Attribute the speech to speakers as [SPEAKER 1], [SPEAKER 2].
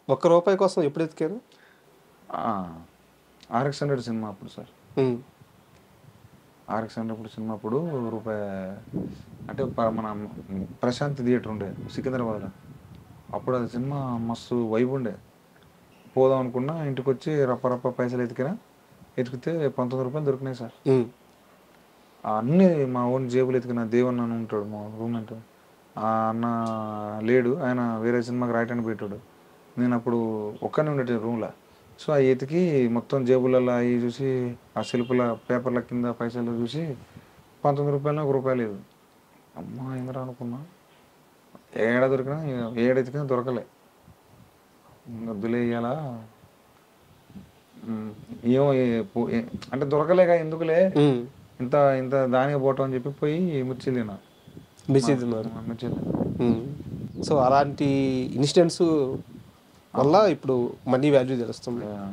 [SPEAKER 1] ఒక్క రూపాయి కోసం ఎప్పుడు ఎతికారు?
[SPEAKER 2] ఆ! 'ఆర్ఎక్స్ హండ్రెడ్' సినిమా అప్పుడు సార్.
[SPEAKER 1] హ్మ్.
[SPEAKER 2] 'ఆర్ఎక్స్ హండ్రెడ్' అప్పుడు సినిమా అప్పుడు రూపాయి అంటే మన ప్రశాంత్ థియేటర్ ఉండే సికింద్రాబాద్‌లో. అప్పుడు అది సినిమా మస్తు వైబ్ ఉండే. పోదాం అనుకున్నా ఇంటికొచ్చి రప్ప రప్ప పైసలు ఎతికితే రూ. 19 దొరికినాయి సార్.
[SPEAKER 1] హ్మ్.
[SPEAKER 2] అన్నీ మా వోని జేబులో ఎతికిన. దేవన్న అని ఉంటాడు మా రూమ్‌మేట్. ఆ అన్న లేడు. ఆయన వేరే సినిమాకి రాయటానికి పోయేటోడు. నేనప్పుడు ఒక్కడినే ఉండేటోడిని రూమ్‌ల. సో, అయి ఎతికి మొత్తం జేబులల్ల అయి జూసి, ఆ సెల్ఫ్‌ల పేపర్ల కింద పైసలు జూసి రూ. 19 ఒక రూపాయి లేదు. అమ్మా! ఏందిరా అనుకున్నా. ఏడ దొరికినా ఏడెతికినా దొరకలే. వద్దులే ఇయ్యాల హ్మ్. ఏమో అంటే దొరకలేగా ఎందుకులే
[SPEAKER 1] హ్మ్.
[SPEAKER 2] ఇంత ఇంత దానికి పోవటం అని చెప్పి పోయి మిర్చీలు తిన్నా.
[SPEAKER 1] మిర్చి తిన్నారు.
[SPEAKER 2] మిర్చీలు
[SPEAKER 1] హ్మ్. సో, అలాంటి ఇన్సిడెంట్స్ వల్ల
[SPEAKER 2] అవును.
[SPEAKER 1] ఇప్పుడు మనీ వాల్యూ తెలుస్తుంది.
[SPEAKER 2] యాహ్!